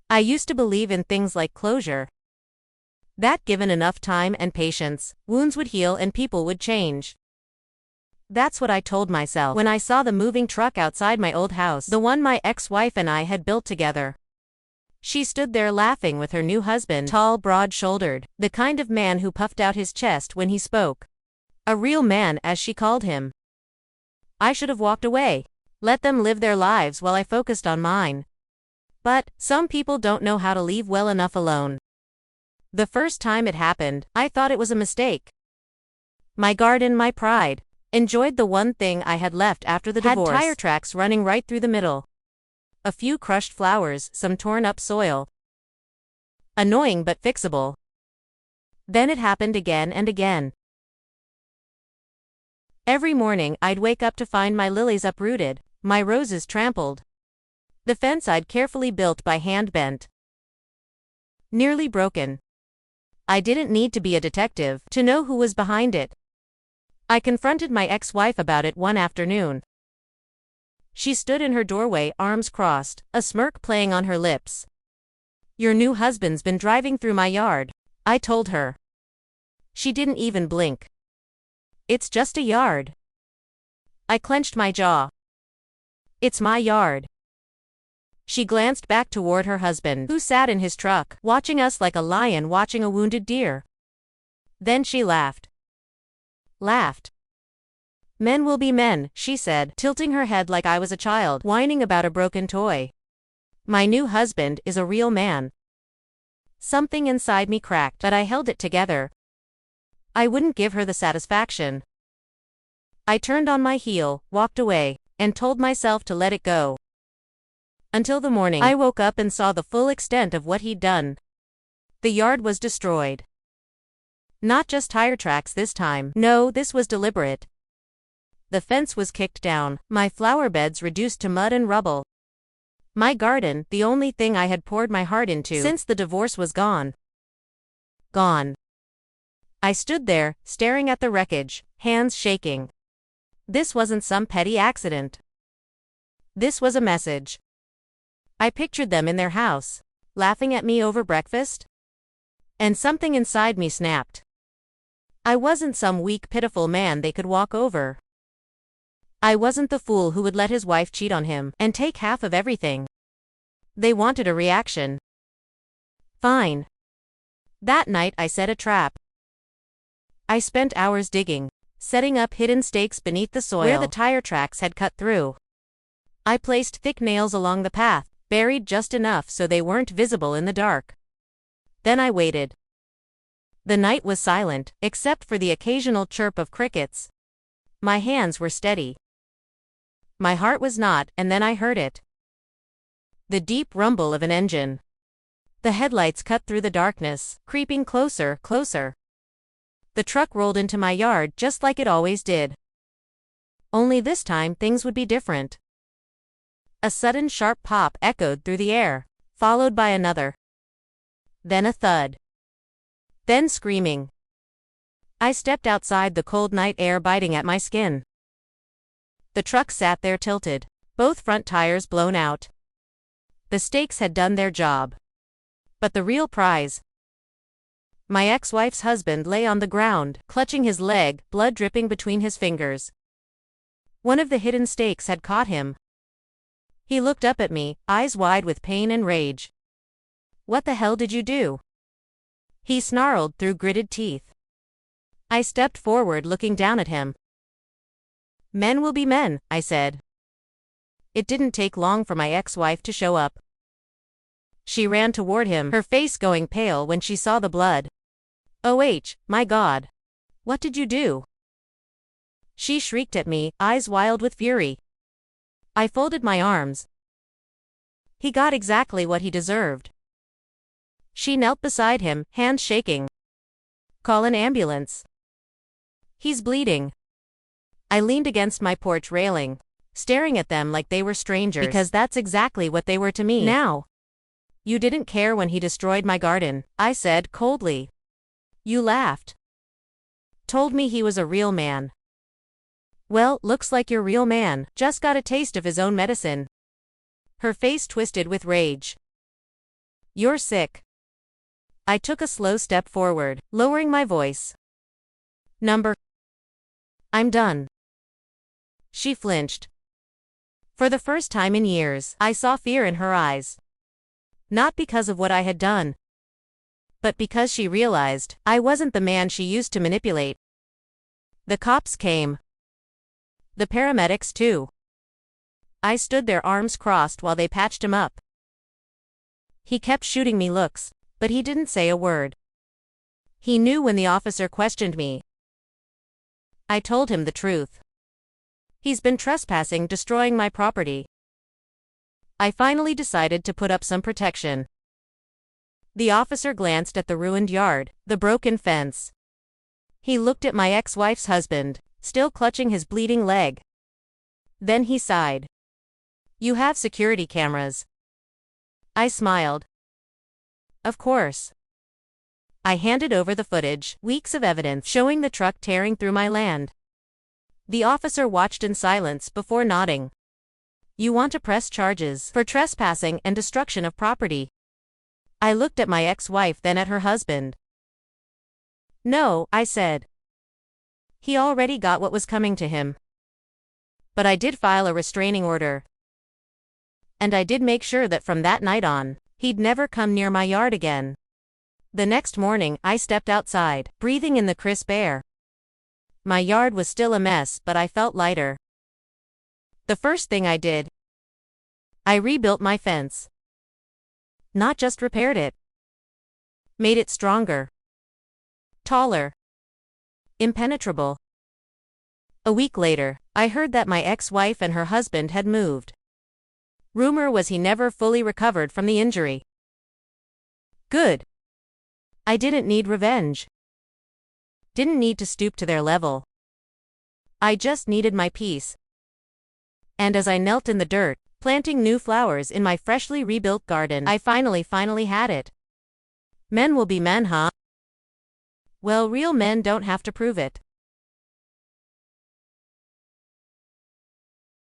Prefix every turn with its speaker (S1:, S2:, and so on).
S1: I used to believe in things like closure. That given enough time and patience, wounds would heal and people would change. That's what I told myself when I saw the moving truck outside my old house, the one my ex-wife and I had built together. She stood there laughing with her new husband, tall, broad-shouldered, the kind of man who puffed out his chest when he spoke. A real man, as she called him. I should have walked away. Let them live their lives while I focused on mine. But some people don't know how to leave well enough alone. The first time it happened, I thought it was a mistake. My garden, my pride. Enjoyed the one thing I had left after the divorce. Had tire tracks running right through the middle. A few crushed flowers, some torn up soil. Annoying but fixable. Then it happened again and again. Every morning I'd wake up to find my lilies uprooted, my roses trampled. The fence I'd carefully built by hand bent. Nearly broken. I didn't need to be a detective to know who was behind it. I confronted my ex-wife about it one afternoon. She stood in her doorway, arms crossed, a smirk playing on her lips. "Your new husband's been driving through my yard," I told her. She didn't even blink. "It's just a yard." I clenched my jaw. "It's my yard." She glanced back toward her husband, who sat in his truck, watching us like a lion watching a wounded deer. Then she laughed. Laughed. "Men will be men," she said, tilting her head like I was a child, whining about a broken toy. "My new husband is a real man." Something inside me cracked, but I held it together. I wouldn't give her the satisfaction. I turned on my heel, walked away, and told myself to let it go. Until the morning I woke up and saw the full extent of what he'd done. The yard was destroyed. Not just tire tracks this time. No, this was deliberate. The fence was kicked down, my flower beds reduced to mud and rubble. My garden, the only thing I had poured my heart into since the divorce, was gone. Gone. I stood there, staring at the wreckage, hands shaking. This wasn't some petty accident. This was a message. I pictured them in their house, laughing at me over breakfast. And something inside me snapped. I wasn't some weak, pitiful man they could walk over. I wasn't the fool who would let his wife cheat on him and take half of everything. They wanted a reaction. Fine. That night I set a trap. I spent hours digging, setting up hidden stakes beneath the soil where the tire tracks had cut through. I placed thick nails along the path, buried just enough so they weren't visible in the dark. Then I waited. The night was silent, except for the occasional chirp of crickets. My hands were steady. My heart was not, and then I heard it. The deep rumble of an engine. The headlights cut through the darkness, creeping closer, closer. The truck rolled into my yard just like it always did. Only this time things would be different. A sudden sharp pop echoed through the air, followed by another. Then a thud. Then screaming. I stepped outside, the cold night air biting at my skin. The truck sat there tilted, both front tires blown out. The stakes had done their job. But the real prize. My ex-wife's husband lay on the ground, clutching his leg, blood dripping between his fingers. One of the hidden stakes had caught him. He looked up at me, eyes wide with pain and rage. "What the hell did you do?" he snarled through gritted teeth. I stepped forward, looking down at him. "Men will be men," I said. It didn't take long for my ex-wife to show up. She ran toward him, her face going pale when she saw the blood. My God. What did you do?" She shrieked at me, eyes wild with fury. I folded my arms. He got exactly what he deserved. She knelt beside him, hands shaking. "Call an ambulance. He's bleeding." I leaned against my porch railing, staring at them like they were strangers, because that's exactly what they were to me now. "You didn't care when he destroyed my garden," I said coldly. "You laughed. Told me he was a real man." "Well, looks like your real man just got a taste of his own medicine." Her face twisted with rage. You're sick. I took a slow step forward, lowering my voice. Number. I'm done. She flinched. For the first time in years, I saw fear in her eyes. Not because of what I had done, but because she realized I wasn't the man she used to manipulate. The cops came. The paramedics too. I stood there, arms crossed, while they patched him up. He kept shooting me looks, but he didn't say a word. He knew when the officer questioned me. I told him the truth. He's been trespassing, destroying my property. I finally decided to put up some protection. The officer glanced at the ruined yard, the broken fence. He looked at my ex-wife's husband, still clutching his bleeding leg. Then he sighed. You have security cameras. I smiled. Of course. I handed over the footage, weeks of evidence showing the truck tearing through my land. The officer watched in silence before nodding. You want to press charges for trespassing and destruction of property? I looked at my ex-wife, then at her husband. No, I said. He already got what was coming to him. But I did file a restraining order. And I did make sure that from that night on, he'd never come near my yard again. The next morning, I stepped outside, breathing in the crisp air. My yard was still a mess, but I felt lighter. The first thing I did, I rebuilt my fence. Not just repaired it. Made it stronger. Taller. Impenetrable. A week later, I heard that my ex-wife and her husband had moved. Rumor was he never fully recovered from the injury. Good. I didn't need revenge. Didn't need to stoop to their level. I just needed my peace. And as I knelt in the dirt, planting new flowers in my freshly rebuilt garden, I finally had it. Men will be men, huh? Well, real men don't have to prove it.